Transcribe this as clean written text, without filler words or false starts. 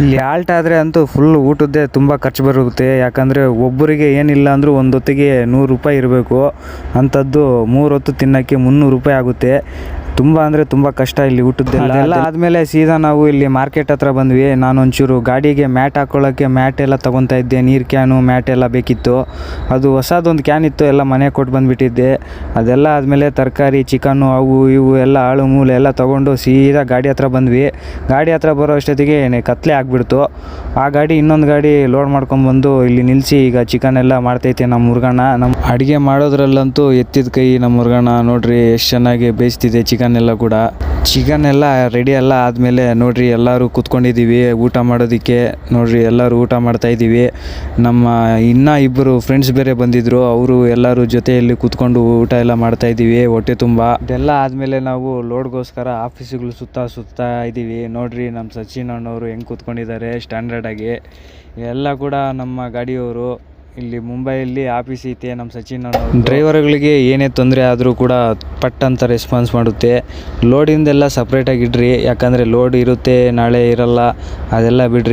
ಇಲ್ಲಿ ಆಲ್ಟ್ ಆದರೆ ಅಂತೂ ಫುಲ್ ಊಟದ್ದೇ ತುಂಬ ಖರ್ಚು ಬರುತ್ತೆ. ಯಾಕಂದರೆ ಒಬ್ಬರಿಗೆ ಏನಿಲ್ಲ ಅಂದರೂ ಒಂದು ಹೊತ್ತಿಗೆ 100 ರೂಪಾಯಿ ಇರಬೇಕು. ಅಂಥದ್ದು 3 ಹೊತ್ತು ತಿನ್ನೋಕ್ಕೆ 300 ರೂಪಾಯಿ ಆಗುತ್ತೆ. ತುಂಬ ಅಂದರೆ ತುಂಬ ಕಷ್ಟ ಇಲ್ಲಿ ಊಟದ್ದೆಲ್ಲ. ಎಲ್ಲ ಆದಮೇಲೆ ಸೀದಾ ನಾವು ಇಲ್ಲಿ ಮಾರ್ಕೆಟ್ ಹತ್ರ ಬಂದ್ವಿ. ನಾನು ಒಂಚೂರು ಗಾಡಿಗೆ ಮ್ಯಾಟ್ ಹಾಕ್ಕೊಳ್ಳೋಕ್ಕೆ ಮ್ಯಾಟ್ ಎಲ್ಲ ತೊಗೊತಾ ಇದ್ದೆ. ನೀರು ಕ್ಯಾನು ಮ್ಯಾಟ್ ಎಲ್ಲ ಬೇಕಿತ್ತು. ಅದು ಹೊಸದೊಂದು ಕ್ಯಾನ್ ಇತ್ತು, ಎಲ್ಲ ಮನೆಗೆ ಕೊಟ್ಟು ಬಂದುಬಿಟ್ಟಿದ್ದೆ. ಅದೆಲ್ಲ ಆದಮೇಲೆ ತರಕಾರಿ ಚಿಕನ್ನು ಅವು ಇವು ಎಲ್ಲ ಆಳು ಮೂಲೆ ಎಲ್ಲ ತೊಗೊಂಡು ಸೀದಾ ಗಾಡಿ ಹತ್ರ ಬಂದ್ವಿ. ಗಾಡಿ ಹತ್ರ ಬರೋ ಅಷ್ಟೊತ್ತಿಗೆ ಕತ್ಲೆ ಆಗಿಬಿಡ್ತು. ಆ ಗಾಡಿ ಇನ್ನೊಂದು ಗಾಡಿ ಲೋಡ್ ಮಾಡ್ಕೊಂಬಂದು ಇಲ್ಲಿ ನಿಲ್ಲಿಸಿ ಈಗ ಚಿಕನ್ ಎಲ್ಲ ಮಾಡ್ತೈತೆ ನಮ್ಮ ಮುರುಗಣ್ಣ. ನಮ್ಮ ಅಡುಗೆ ಮಾಡೋದ್ರಲ್ಲಂತೂ ಎತ್ತಿದ ಕೈ ನಮ್ಮ ಮುರುಗಣ್ಣ. ನೋಡ್ರಿ ಎಷ್ಟು ಚೆನ್ನಾಗಿ ಬೇಯಿಸ್ತಿದೆ ಚಿಕನ್ ಎಲ್ಲ ಕೂಡ. ಚಿಕನ್ ಎಲ್ಲ ರೆಡಿ ಎಲ್ಲ ಆದಮೇಲೆ ನೋಡ್ರಿ ಎಲ್ಲರೂ ಕೂತ್ಕೊಂಡಿದ್ದೀವಿ ಊಟ ಮಾಡೋದಕ್ಕೆ. ನೋಡ್ರಿ ಎಲ್ಲರೂ ಊಟ ಮಾಡ್ತಾಯಿದ್ದೀವಿ. ನಮ್ಮ ಇನ್ನೂ ಇಬ್ಬರು ಫ್ರೆಂಡ್ಸ್ ಬೇರೆ ಬಂದಿದ್ದರು, ಅವರು ಎಲ್ಲರೂ ಜೊತೆಯಲ್ಲಿ ಕೂತ್ಕೊಂಡು ಊಟ ಎಲ್ಲ ಮಾಡ್ತಾಯಿದ್ದೀವಿ ಹೊಟ್ಟೆ ತುಂಬ. ಇದೆಲ್ಲ ಆದಮೇಲೆ ನಾವು ಲೋಡ್ಗೋಸ್ಕರ ಆಫೀಸುಗಳು ಸುತ್ತಾ ಇದ್ದೀವಿ. ನೋಡ್ರಿ ನಮ್ಮ ಸಚಿನ್ ಅಣ್ಣವರು ಹೆಂಗೆ ಕೂತ್ಕೊಂಡಿದ್ದಾರೆ ಸ್ಟ್ಯಾಂಡರ್ಡಾಗಿ. ಎಲ್ಲ ಕೂಡ ನಮ್ಮ ಗಾಡಿಯವರು. ಇಲ್ಲಿ ಮುಂಬೈಯಲ್ಲಿ ಆಫೀಸ್ ಐತೆ ನಮ್ಮ ಸಚಿನ್ ಅಣ್ಣವರು. ಡ್ರೈವರ್ಗಳಿಗೆ ಏನೇ ತೊಂದರೆ ಆದರೂ ಕೂಡ ಪಟ್ ಅಂತ ರೆಸ್ಪಾನ್ಸ್ ಮಾಡುತ್ತೆ. ಲೋಡಿಂದೆಲ್ಲ ಸಪ್ರೇಟಾಗಿ ಇಡ್ರಿ, ಯಾಕಂದರೆ ಲೋಡ್ ಇರುತ್ತೆ ನಾಳೆ ಇರಲ್ಲ, ಅದೆಲ್ಲ ಬಿಡ್ರಿ.